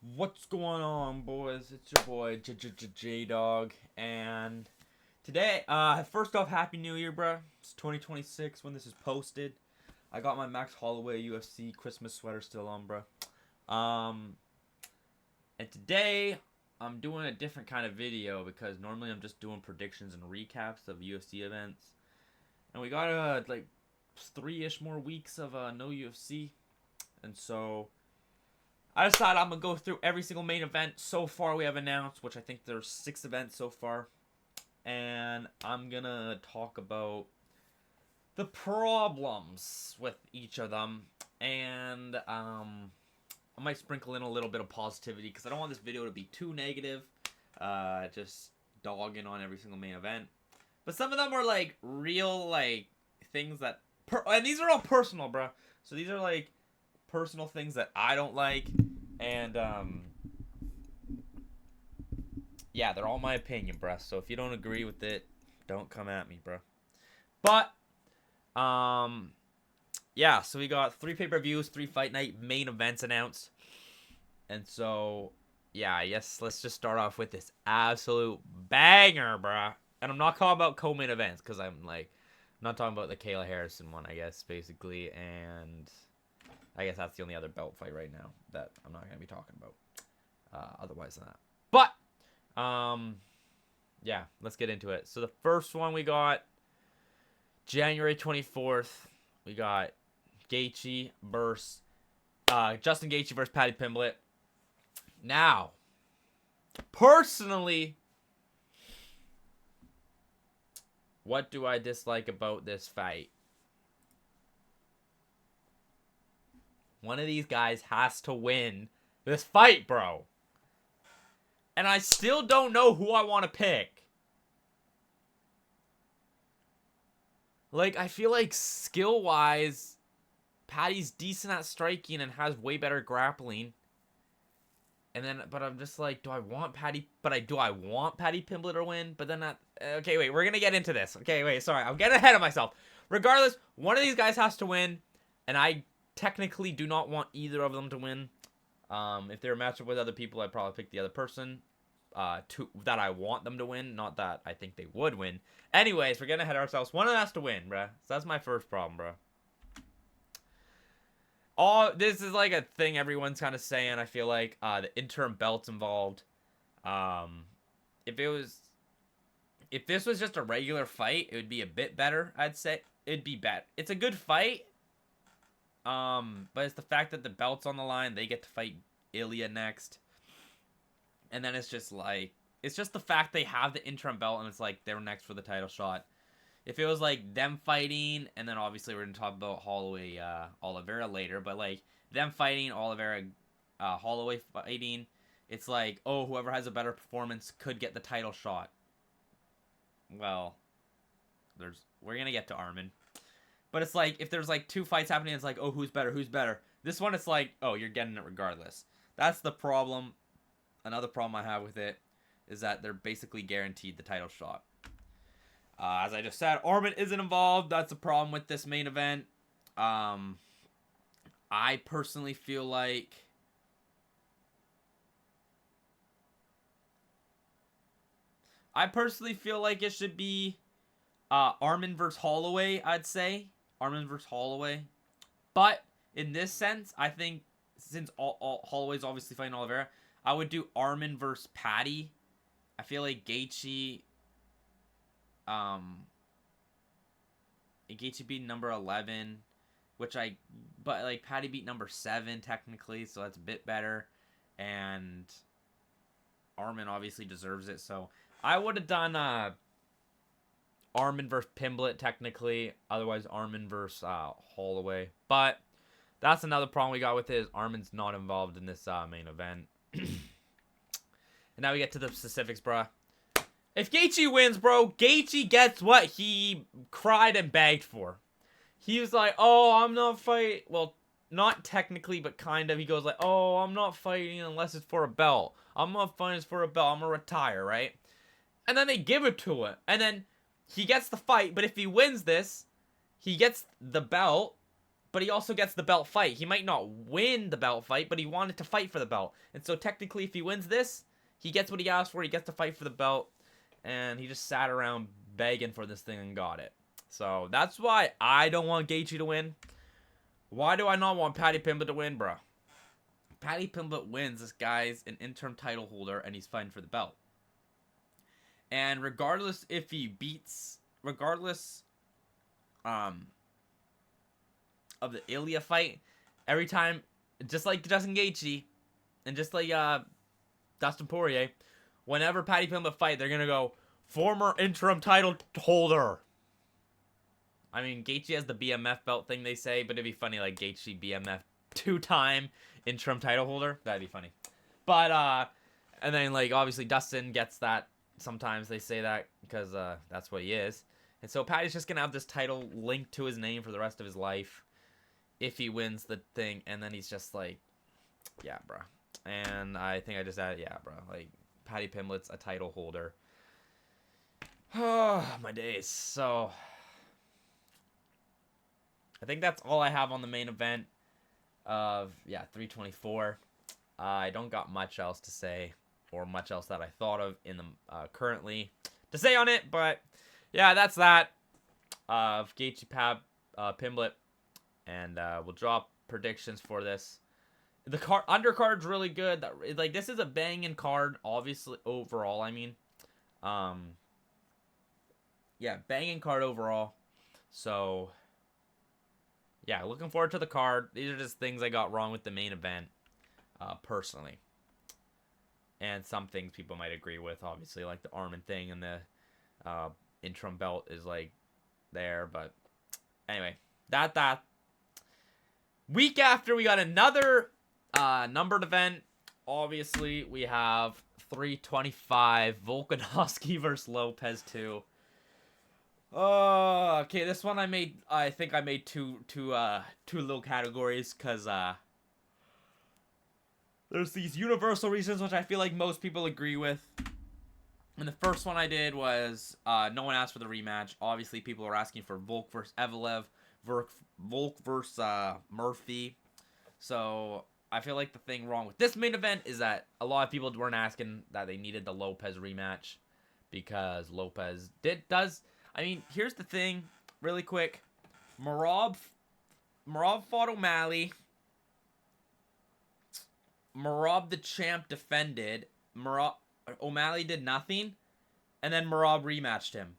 What's going on, boys? It's your boy J-Dog, and today, first off, Happy New Year, bro. It's 2026 when this is posted. I got my Max Holloway UFC Christmas sweater still on, bro. And today I'm doing a different kind of video because normally I'm just doing predictions and recaps of UFC events, and we got like 3-ish more weeks of no UFC, and so I decided I'm going to go through every single main event so far we have announced, which I think there's 6 events so far. And I'm going to talk about the problems with each of them. And I might sprinkle in a little bit of positivity because I don't want this video to be too negative. Just dogging on every single main event. But some of them are like real like things that... and these are all personal, bro. So these are like personal things that I don't like, and yeah, they're all my opinion, bruh. So if you don't agree with it, don't come at me, bruh. But yeah, so we got 3 pay-per-views, 3 fight night main events announced, and so yeah, yes, let's just start off with this absolute banger, bruh. And I'm not talking about co-main events because I'm not talking about the Kayla Harrison one, I guess, basically, and I guess that's the only other belt fight right now that I'm not going to be talking about. Otherwise than that. But, yeah, let's get into it. So the first one we got, January 24th, we got Gaethje versus, Justin Gaethje versus Paddy Pimblett. Now, personally, what do I dislike about this fight? One of these guys has to win this fight, bro. And I still don't know who I want to pick. Like, I feel like skill-wise, Paddy's decent at striking and has way better grappling. And then, but I'm just like, do I want Paddy Pimblett to win? But then okay, wait, we're going to get into this. Okay, wait, sorry, I'm getting ahead of myself. Regardless, one of these guys has to win, and I technically do not want either of them to win. If they're a matchup with other people, I'd probably pick the other person that I want them to win, not that I think they would win. Anyways, we're getting ahead of ourselves. One of them has to win, bruh. So that's my first problem, bruh. This is like a thing everyone's kind of saying. I feel like the interim belt's involved. If this was just a regular fight, it would be a bit better. I'd say it'd be better. It's a good fight. But it's the fact that the belt's on the line. They get to fight Ilya next, and then it's just the fact they have the interim belt, and it's like they're next for the title shot. If it was like them fighting, and then obviously we're gonna talk about Holloway, Oliveira later, but like them fighting, Oliveira, Holloway fighting, it's like, oh, whoever has a better performance could get the title shot. Well, we're gonna get to Armin. But it's like, if there's like 2 fights happening, it's like, oh, who's better, who's better? This one, it's like, oh, you're getting it regardless. That's the problem. Another problem I have with it is that they're basically guaranteed the title shot. As I just said, Armin isn't involved. That's a problem with this main event. I personally feel like it should be Armin versus Holloway, I'd say. Armin versus Holloway. But in this sense, I think since Holloway's obviously fighting Oliveira, I would do Armin versus Paddy. I feel like Gaethje beat number 11, but like Paddy beat number 7 technically, so that's a bit better, and Armin obviously deserves it. So I would have done Armin versus Pimblett technically, otherwise Armin versus Holloway. But that's another problem we got with it, is Armin's not involved in this main event. And now we get to the specifics, bruh. If Gaethje wins, bro, Gaethje gets what he cried and begged for. He was like, oh, I'm not fighting. Well, not technically, but kind of. He goes like, oh, I'm not fighting unless it's for a belt. I'm not fighting for a belt. I'm going to retire, right? And then they give it to him. And then he gets the fight. But if he wins this, he gets the belt. but he also gets the belt fight. He might not win the belt fight, but he wanted to fight for the belt. And so technically, if he wins this, he gets what he asked for. He gets to fight for the belt. And he just sat around begging for this thing and got it. So that's why I don't want Gaethje to win. Why do I not want Paddy Pimblett to win, bro? Paddy Pimblett wins. This guy's an interim title holder, and he's fighting for the belt. And regardless if he beats, regardless of the Ilya fight, every time, just like Justin Gaethje, and just like Dustin Poirier, whenever Paddy Pimblett fight, they're gonna go, former interim title holder. I mean, Gaethje has the BMF belt thing, they say, but it'd be funny, like, Gaethje BMF 2-time interim title holder. That'd be funny. But, and then, like, obviously Dustin gets that. Sometimes they say that because that's what he is. And so Paddy's just gonna have this title linked to his name for the rest of his life if he wins the thing. And then he's just like, yeah, bro. And I think I just added, yeah, bro. Like, Paddy Pimblett's a title holder. Oh, my days. So I think that's all I have on the main event of, 324. I don't got much else to say or much else that I thought of in the currently to say on it. But, yeah, that's that of Gaethje Pimblett. And we'll drop predictions for this. The undercard's really good. Like, this is a banging card, obviously, overall, I mean. Yeah, banging card overall. So, yeah, looking forward to the card. These are just things I got wrong with the main event, personally. And some things people might agree with, obviously, like the Armin thing and the interim belt is, like, there. But, anyway, that. Week after, we got another numbered event. Obviously, we have 325 Volkanovski versus Lopes 2. Oh, okay. This one I think I made two little categories because there's these universal reasons which I feel like most people agree with. And the first one I did was no one asked for the rematch. Obviously, people are asking for Volk versus Evelev, Volk versus Murphy. So I feel like the thing wrong with this main event is that a lot of people weren't asking that they needed the Lopes rematch because Lopes does. I mean, here's the thing, really quick. Merab fought O'Malley. Merab the champ defended. O'Malley did nothing, and then Merab rematched him.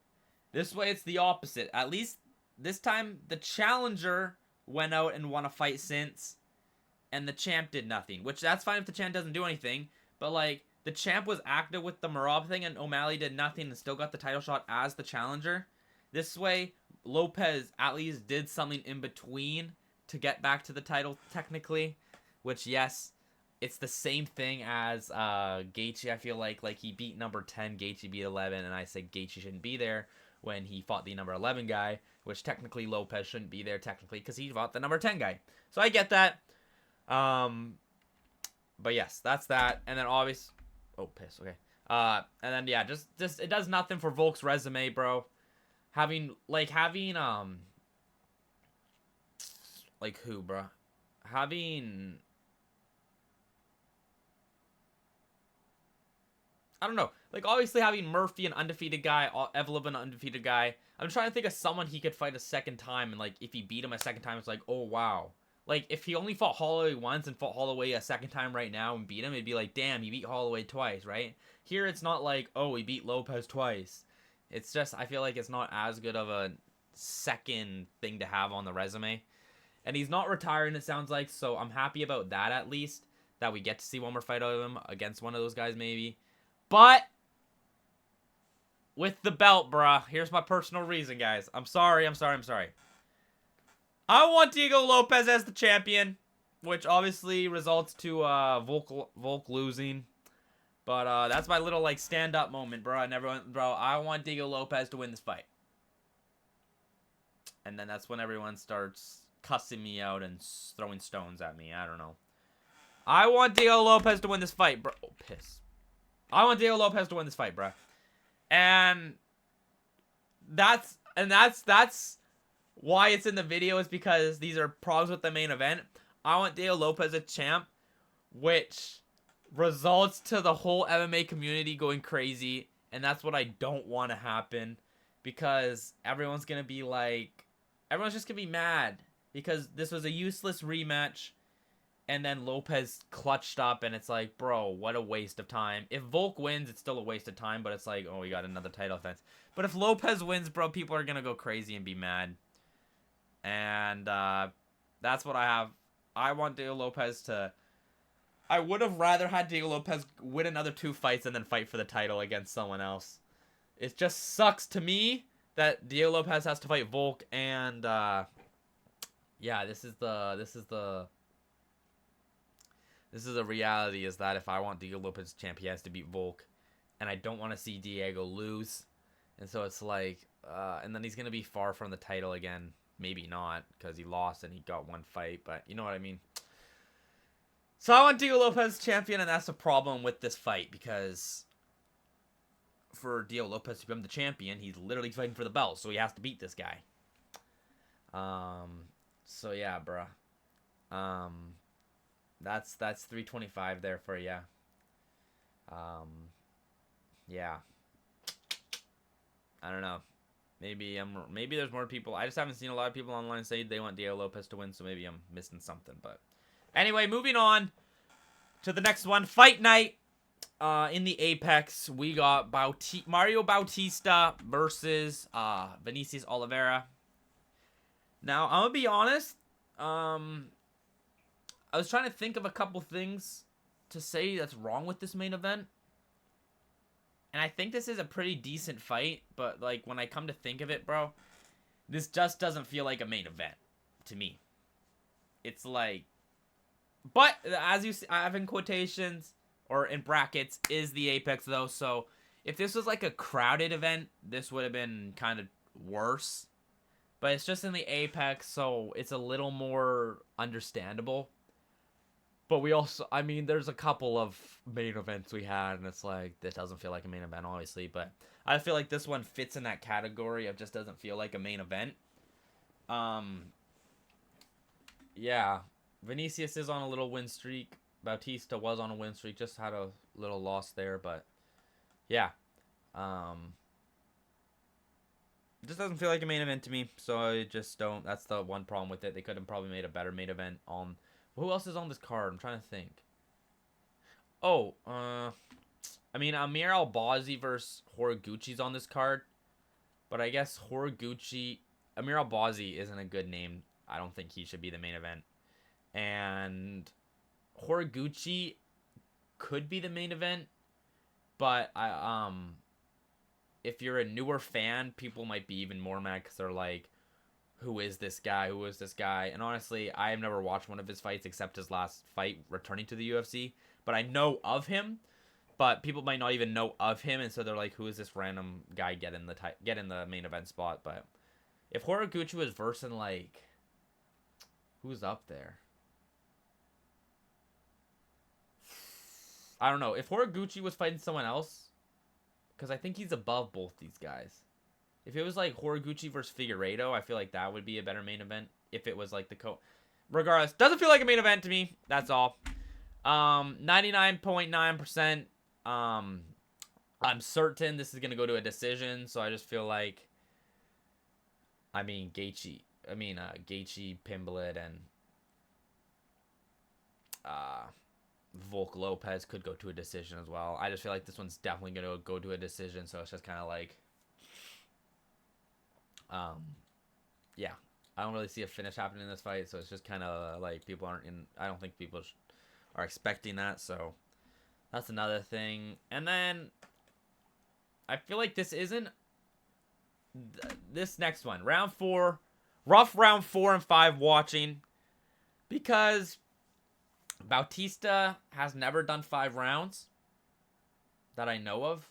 This way, it's the opposite. At least this time, the challenger went out and won a fight since, and the champ did nothing. Which, that's fine if the champ doesn't do anything, but, like, the champ was active with the Merab thing, and O'Malley did nothing and still got the title shot as the challenger. This way, Lopes at least did something in between to get back to the title, technically. Which, yes, it's the same thing as Gaethje, I feel like. Like, he beat number 10, Gaethje beat 11, and I said Gaethje shouldn't be there when he fought the number 11 guy, which technically Lopes shouldn't be there, technically, because he fought the number 10 guy. So I get that. But yes, that's that. And then obviously... Oh, piss, okay. And then, yeah, just it does nothing for Volk's resume, bro. Like who, bro? Having... I don't know. Like, obviously having Murphy, an undefeated guy, Evelev, an undefeated guy. I'm trying to think of someone he could fight a second time, and, like, if he beat him a second time, it's like, oh, wow. Like, if he only fought Holloway once and fought Holloway a second time right now and beat him, it'd be like, damn, he beat Holloway twice, right? Here, it's not like, oh, he beat Lopes twice. It's just, I feel like it's not as good of a second thing to have on the resume. And he's not retiring, it sounds like, so I'm happy about that, at least. That we get to see one more fight out of him against one of those guys, maybe. But with the belt, bruh, here's my personal reason, guys. I'm sorry. I want Diego Lopes as the champion, which obviously results to Volk losing. But that's my little, like, stand-up moment, bro. I want Diego Lopes to win this fight. And then that's when everyone starts cussing me out and throwing stones at me. I don't know. I want Diego Lopes to win this fight, bro. Oh, piss. I want Diego Lopes to win this fight, bro. And that's why it's in the video is because these are problems with the main event. I want Diego Lopes as champ, which results to the whole MMA community going crazy, and that's what I don't want to happen, because everyone's just gonna be mad because this was a useless rematch, and then Lopes clutched up, and it's like, bro, what a waste of time. If Volk wins, it's still a waste of time, but it's like, oh, we got another title defense. But if Lopes wins, bro, people are gonna go crazy and be mad. And that's what I have. I want Diego Lopes to... I would have rather had Diego Lopes win another 2 fights and then fight for the title against someone else. It just sucks to me that Diego Lopes has to fight Volk, and yeah, this is the reality, is that if I want Diego Lopes champ, he has to beat Volk, and I don't want to see Diego lose. And so it's like, and then he's gonna be far from the title again. Maybe not, because he lost and he got 1 fight, but you know what I mean. So I want Diego Lopes champion, and that's the problem with this fight, because for Diego Lopes to become the champion, he's literally fighting for the belt, so he has to beat this guy. So yeah, bruh. That's 325 there for you. Yeah. I don't know. Maybe there's more people. I just haven't seen a lot of people online say they want Diego Lopes to win, so maybe I'm missing something. But anyway, moving on to the next one. Fight night. In the Apex, we got Mario Bautista versus Vinicius Oliveira. Now, I'm going to be honest. I was trying to think of a couple things to say that's wrong with this main event. And I think this is a pretty decent fight, but like when I come to think of it, bro, this just doesn't feel like a main event to me. It's like, but as you see, I have in quotations or in brackets, is the Apex though. So if this was like a crowded event, this would have been kind of worse. But it's just in the Apex, so it's a little more understandable. But we also, I mean, there's a couple of main events we had, and it's like, this doesn't feel like a main event, obviously. But I feel like this one fits in that category of just doesn't feel like a main event. Yeah. Vinicius is on a little win streak. Bautista was on a win streak, just had a little loss there, but yeah. It just doesn't feel like a main event to me, so I just don't. That's the one problem with it. They could have probably made a better main event on... Who else is on this card? I'm trying to think. Oh, I mean, Amir Albazi versus Horiguchi's on this card. But I guess Horiguchi... Amir Albazi isn't a good name. I don't think he should be the main event. And Horiguchi could be the main event. But, if you're a newer fan, people might be even more mad because they're like... Who is this guy? Who is this guy? And honestly, I have never watched one of his fights except his last fight returning to the UFC. But I know of him. But people might not even know of him, and so they're like, "Who is this random guy get in the main event spot?" But if Horiguchi was versing like, who's up there? I don't know. If Horiguchi was fighting someone else, because I think he's above both these guys. If it was like Horiguchi versus Figueiredo, I feel like that would be a better main event. If it was like regardless, doesn't feel like a main event to me. That's all. 99.9%. I'm certain this is gonna go to a decision. So I just feel like, Gaethje, Pimblett, and Volk Lopes could go to a decision as well. I just feel like this one's definitely gonna go to a decision. So it's just kind of like. Yeah, I don't really see a finish happening in this fight, so it's just kind of like people aren't in. I don't think people are expecting that, so that's another thing. And then I feel like this isn't this next one, round 4, rough round 4 and 5 watching, because Bautista has never done 5 rounds that I know of.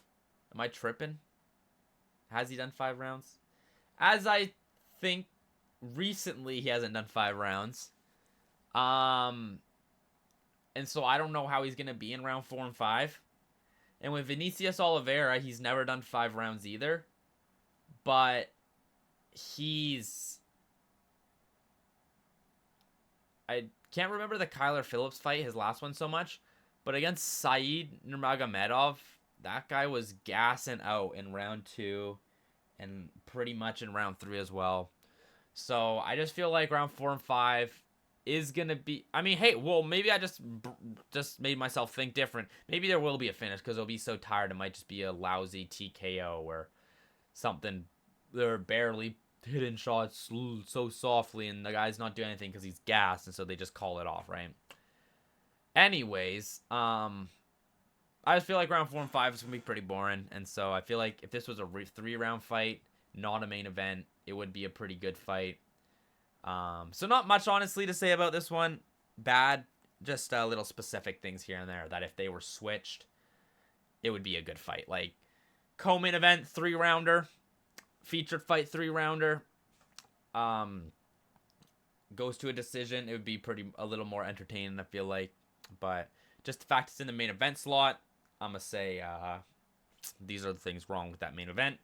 Am I tripping? Has he done 5 rounds? As I think recently he hasn't done 5 rounds. And so I don't know how he's going to be in round 4 and 5. And with Vinicius Oliveira, he's never done 5 rounds either. But he's I can't remember the Kyler Phillips fight, his last one, so much. But against Said Nurmagomedov, that guy was gassing out in round 2 and pretty much in round 3 as well. So I just feel like round 4 and 5 is going to be... I mean, hey, well, maybe I just made myself think different. Maybe there will be a finish because I'll be so tired. It might just be a lousy TKO or something. They're barely hitting shots so softly and the guy's not doing anything because he's gassed, and so they just call it off, right? Anyways, I just feel like round 4 and 5 is going to be pretty boring. And so I feel like if this was a 3-round fight, not a main event, it would be a pretty good fight. So not much, honestly, to say about this one. Bad, just little specific things here and there that if they were switched, it would be a good fight. Like, co-main event, 3-rounder. Featured fight, 3-rounder. Goes to a decision. It would be a little more entertaining, I feel like. But just the fact it's in the main event slot, I'm going to say these are the things wrong with that main event.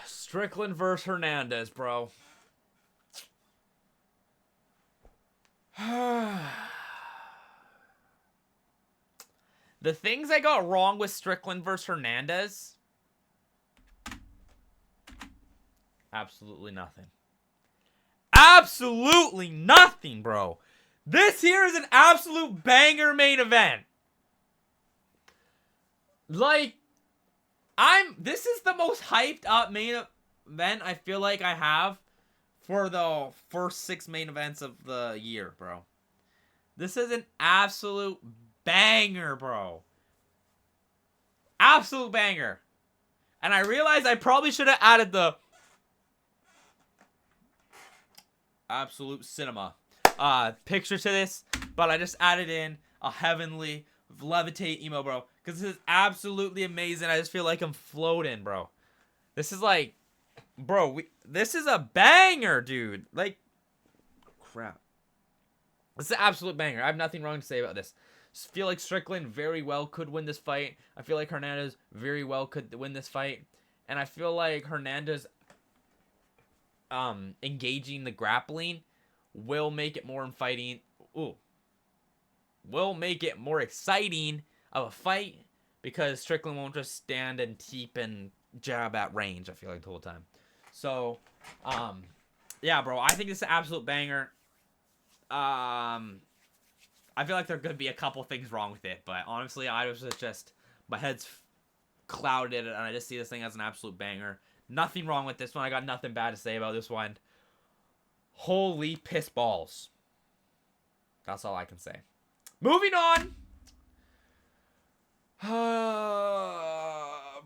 Strickland versus Hernandez, bro. The things I got wrong with Strickland versus Hernandez, absolutely nothing. Absolutely nothing, bro. This here is an absolute banger main event. Like, this is the most hyped up main event I feel like I have for the first 6 main events of the year, bro. This is an absolute banger, bro. Absolute banger. And I realized I probably should have added the absolute cinema picture to this, but I just added in a heavenly levitate emo, bro, because this is absolutely amazing. I just feel like I'm floating, bro. This is like, bro, this is a banger, dude. Like, crap. This is an absolute banger. I have nothing wrong to say about this. I feel like Strickland very well could win this fight. I feel like Hernandez very well could win this fight. And I feel like Hernandez engaging the grappling will make it more fighting. Will make it more exciting of a fight because Strickland won't just stand and keep and jab at range, I feel like, the whole time. So, yeah, bro, I think this is an absolute banger. I feel like there could be a couple things wrong with it, but honestly, I was just my head's clouded and I just see this thing as an absolute banger. Nothing wrong with this one. I got nothing bad to say about this one. Holy piss balls. That's all I can say. Moving on.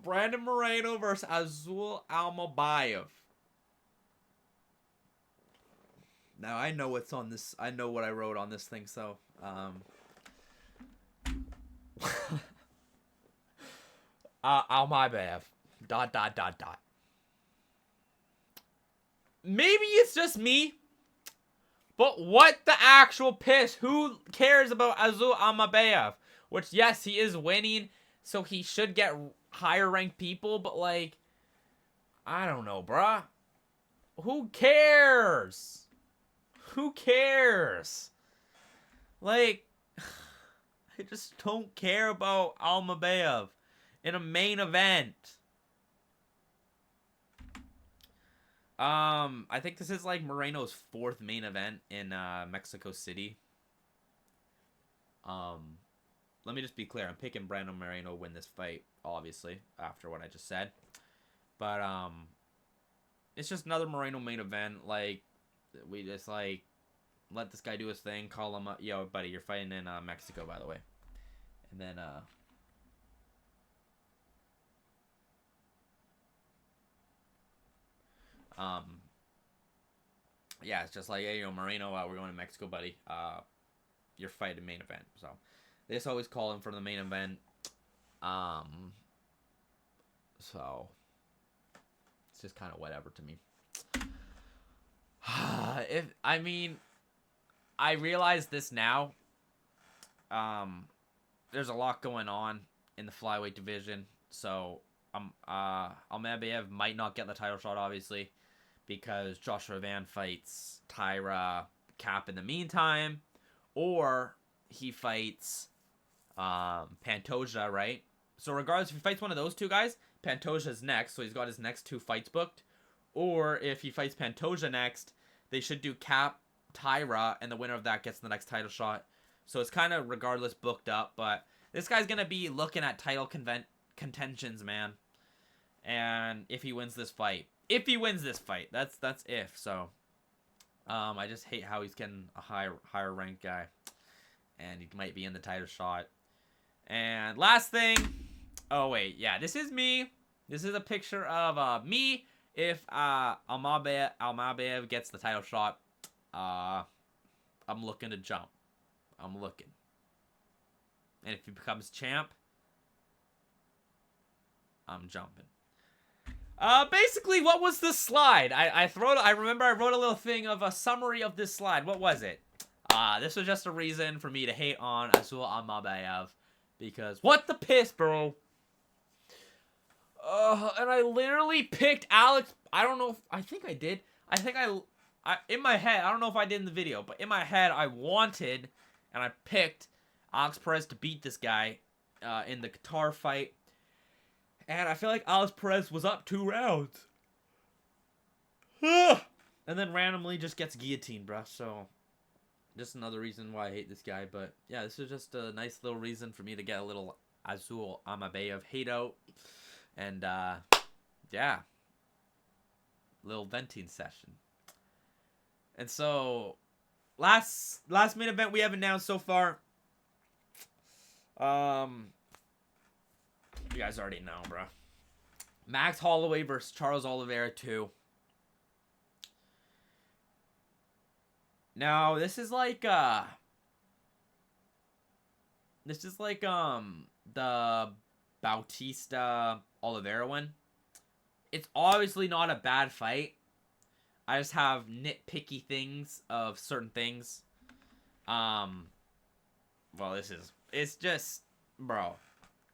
Brandon Moreno versus Azul Almabayev. Now, I know what's on this. I know what I wrote on this thing, so... Almabayev. ... Maybe it's just me, but what the actual piss? Who cares about Azul Almabayev? Which, yes, he is winning, so he should get higher ranked people, but like, I don't know, bruh. Who cares? Who cares? Like, I just don't care about Almabayev in a main event. I think this is like Moreno's 4th main event in Mexico City. Let me just be clear. I'm picking Brandon Moreno to win this fight, obviously, after what I just said. But it's just another Moreno main event. Like, we just like let this guy do his thing. Call him up. Yo, buddy, you're fighting in Mexico, by the way. And then yeah, it's just like, hey, Moreno, we're going to Mexico, buddy. You're fighting main event. So they just always call him for the main event. So it's just kind of whatever to me. I realize this now. There's a lot going on in the flyweight division, so Almabayev might not get the title shot, obviously, because Joshua Van fights Tyra Cap in the meantime, or he fights Pantoja, right? So regardless, if he fights one of those two guys, Pantoja's next, so he's got his next 2 fights booked. Or if he fights Pantoja next, they should do Cap, Tyra, and the winner of that gets the next title shot. So it's kind of regardless booked up, but this guy's going to be looking at title contentions, man. And if he wins this fight. If he wins this fight. That's if. So I just hate how he's getting a higher ranked guy. And he might be in the title shot. And last thing. Oh, wait. Yeah, this is me. This is a picture of me. If Almabayev gets the title shot, I'm looking to jump. I'm looking. And if he becomes champ, I'm jumping. Basically, what was this slide? I remember I wrote a little thing of a summary of this slide. What was it? This was just a reason for me to hate on Azul Almabayev. Because, what the piss, bro? And I literally picked Alex. I don't know if, I think I did. I think I in my head, I don't know if I did in the video, but in my head, I wanted, and I picked Alex Perez to beat this guy in the Qatar fight. And I feel like Alex Perez was up 2 rounds. And then randomly just gets guillotined, bruh. So, just another reason why I hate this guy. But, yeah, this is just a nice little reason for me to get a little Azul Almabayev hate out. And, yeah. Little venting session. And so, last main event we have announced so far. You guys already know, bro. Max Holloway versus Charles Oliveira 2. Now, this is like the Bautista Oliveira one. It's obviously not a bad fight. I just have nitpicky things of certain things. Well, it's just, bro.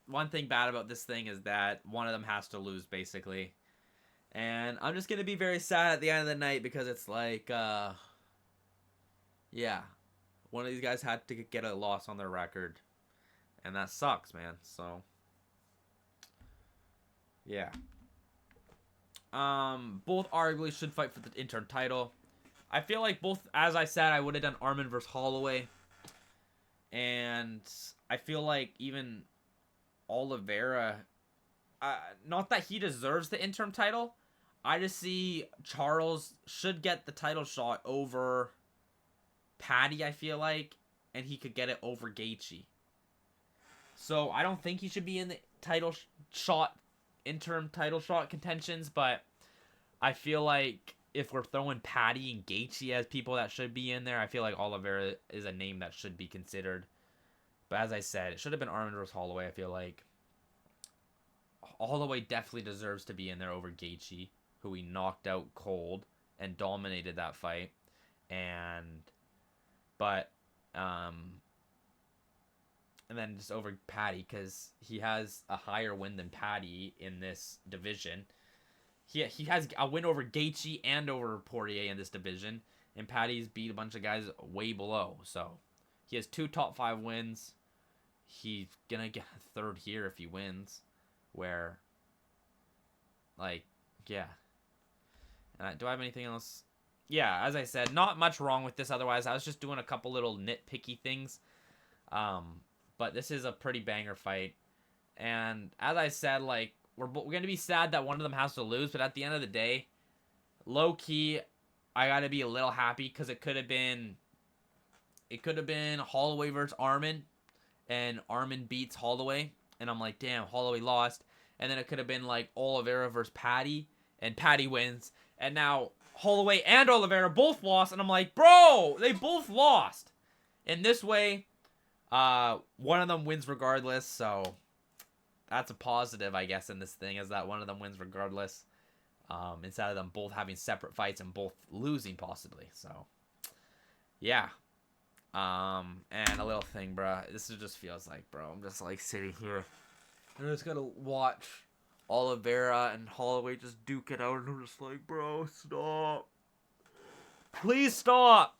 One thing bad about this thing is that one of them has to lose, basically. And I'm just going to be very sad at the end of the night because it's like, yeah. One of these guys had to get a loss on their record. And that sucks, man. So, yeah. Both arguably should fight for the interim title. I feel like both, as I said, I would have done Arman versus Holloway. And I feel like even Oliveira, not that he deserves the interim title. I just see Charles should get the title shot over Paddy, I feel like. And he could get it over Gaethje. So I don't think he should be in the interim title shot contentions, but I feel like if we're throwing Paddy and Gaethje as people that should be in there, I feel like Oliveira is a name that should be considered. But as I said, it should have been Arman versus Holloway. I feel like Holloway definitely deserves to be in there over Gaethje, who he knocked out cold and dominated that fight. But and then just over Paddy, because he has a higher win than Paddy in this division. He has a win over Gaethje and over Poirier in this division, and Paddy's beat a bunch of guys way below. So he has 2 top 5 wins. He's gonna get a third here if he wins. Where, like, yeah. Do I have anything else? Yeah, as I said, not much wrong with this. Otherwise, I was just doing a couple little nitpicky things. But this is a pretty banger fight. And as I said, like, we're going to be sad that one of them has to lose. But at the end of the day, low-key, I got to be a little happy because it could have been Holloway versus Arman. And Arman beats Holloway. And I'm like, damn, Holloway lost. And then it could have been, like, Oliveira versus Paddy. And Paddy wins. And now Holloway and Oliveira both lost. And I'm like, bro, they both lost. In this way, one of them wins regardless. So that's a positive, I guess, in this thing, is that one of them wins regardless. Instead of them both having separate fights and both losing possibly. So, yeah. And a little thing, bro. This just feels like, bro, I'm just like sitting here. I'm just gonna watch Oliveira and Holloway just duke it out. And I'm just like, bro, stop. Please stop.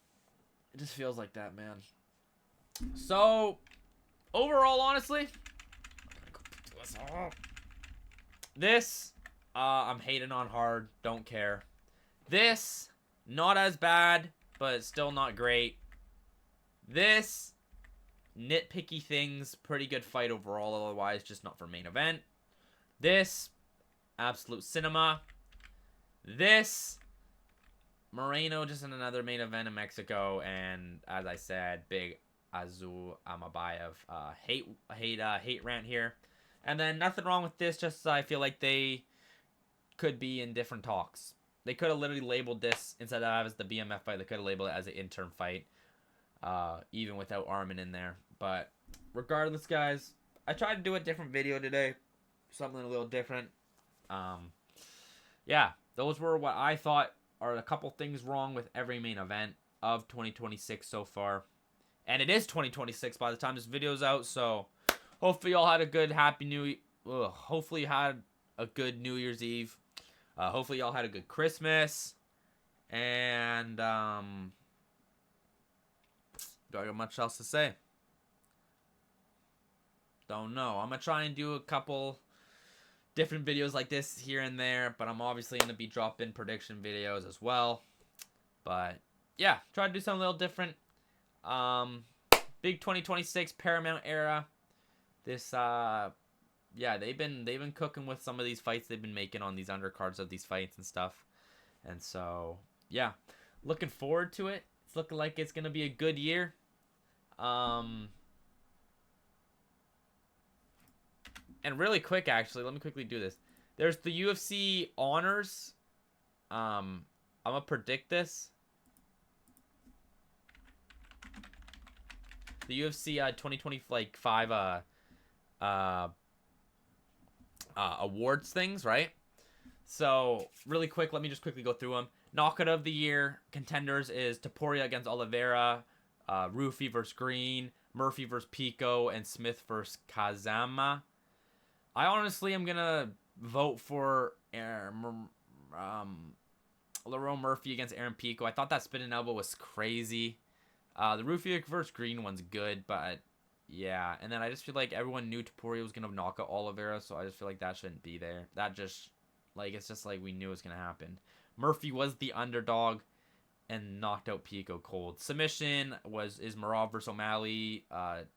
It just feels like that, man. So, overall, honestly, this, I'm hating on hard. Don't care. This, not as bad, but still not great. This, nitpicky things, pretty good fight overall, otherwise just not for main event. This, absolute cinema. This, Moreno just in another main event in Mexico, and as I said, big Azul Almabayev hate rant here. And then nothing wrong with this, just I feel like they could be in different talks. They could have literally labeled this, instead of as the BMF fight, they could have labeled it as an interim fight, even without Armin in there. But regardless, guys, I tried to do a different video today, something a little different. Yeah, those were what I thought are a couple things wrong with every main event of 2026 so far. And it is 2026 by the time this video's out, so hopefully y'all had a good hopefully you had a good New Year's Eve. Hopefully y'all had a good Christmas. And do I got much else to say? Don't know. I'm gonna try and do a couple different videos like this here and there, but I'm obviously gonna be dropping prediction videos as well. But yeah, try to do something a little different. Big 2026 Paramount era. This yeah, they've been cooking with some of these fights they've been making on these undercards of these fights and stuff. And so, yeah, looking forward to it. It's looking like it's going to be a good year. And really quick, actually, let me quickly do this. There's the UFC honors. I'm going to predict this. The UFC 2025 awards things, right? So, really quick, let me just quickly go through them. Knockout of the year contenders is Topuria against Oliveira, Rufi versus Green, Murphy versus Pico, and Smith versus Kazama. I honestly am gonna vote for Lerone Murphy against Aaron Pico. I thought that spinning elbow was crazy. The Rufi versus Green one's good, but yeah. And then I just feel like everyone knew Topuria was gonna knock out Oliveira, so I just feel like that shouldn't be there. That just, like, it's just like we knew it was gonna happen. Murphy was the underdog and knocked out Pico cold. Submission is Marab versus O'Malley,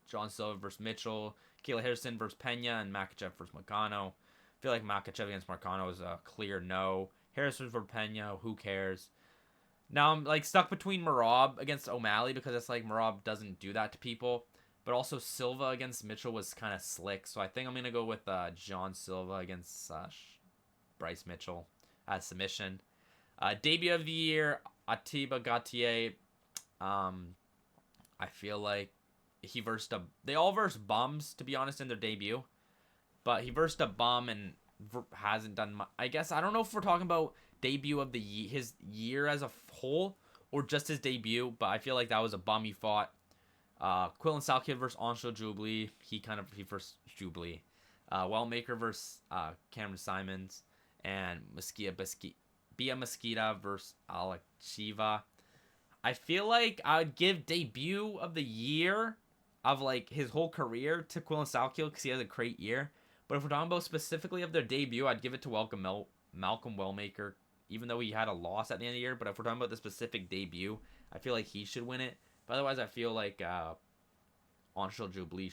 John Silva versus Mitchell, Kayla Harrison versus Pena, and Makhachev versus Marcano. I feel like Makhachev against Marcano is a clear no. Harrison versus Pena, who cares? Now I'm like stuck between Marab against O'Malley because it's like Marab doesn't do that to people. But also Silva against Mitchell was kind of slick. So I think I'm going to go with John Silva against Bryce Mitchell as submission. Debut of the year, Atiba Gaethje. I feel like he versed they all versed bums, to be honest, in their debut. But he versed a bum and hasn't done much. I guess, I don't know if we're talking about debut of his year as a whole or just his debut. But I feel like that was a bum he fought. Quillen Salkid versus Anshul Jubilee. He versus Jubilee. Wellmaker versus Cameron Simons. And Bia Mesquita versus Alec Shiva. I feel like I would give debut of the year of like his whole career to Quillen Salkid because he has a great year. But if we're talking about specifically of their debut, I'd give it to Malcolm Wellmaker, even though he had a loss at the end of the year. But if we're talking about the specific debut, I feel like he should win it. But otherwise, I feel like Anshul Jubilee.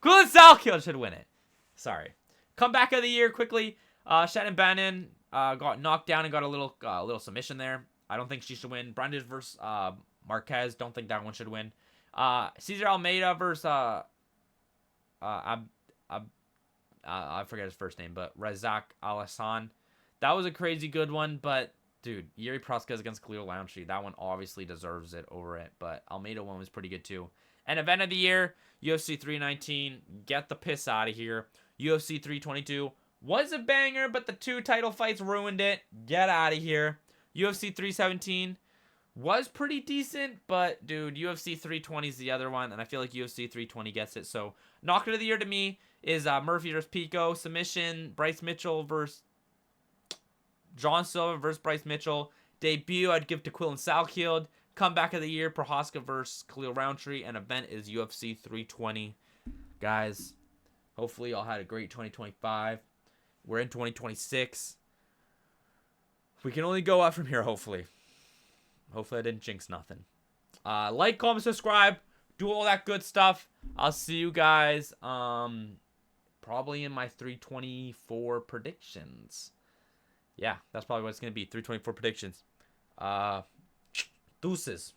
Quillen Salkid should win it. Sorry. Comeback of the year quickly. Shannon Bannon got knocked down and got a little submission there. I don't think she should win. Brandes versus Marquez. Don't think that one should win. Cesar Almeida versus I forget his first name, but Razak Al-Hassan. That was a crazy good one, but dude, Yuri Proskaz against Khalil Lounchi, that one obviously deserves it over it, but Almeida one was pretty good too. And event of the year, UFC 319, get the piss out of here. UFC 322 was a banger, but the 2 title fights ruined it. Get out of here. UFC 317 was pretty decent, but dude, UFC 320 is the other one, and I feel like UFC 320 gets it. So, knockout of the year to me is Murphy versus Pico. Submission, Bryce Mitchell versus John Silva versus Bryce Mitchell. Debut, I'd give to Quillen Salkid. comeback of the year, Prohaska versus Khalil Roundtree, and event is UFC 320. Guys, hopefully y'all had a great 2025. We're in 2026. We can only go up from here, hopefully. Hopefully I didn't jinx nothing. Like, comment, subscribe. Do all that good stuff. I'll see you guys probably in my 324 predictions. Yeah, that's probably what it's going to be. 324 predictions. Deuces.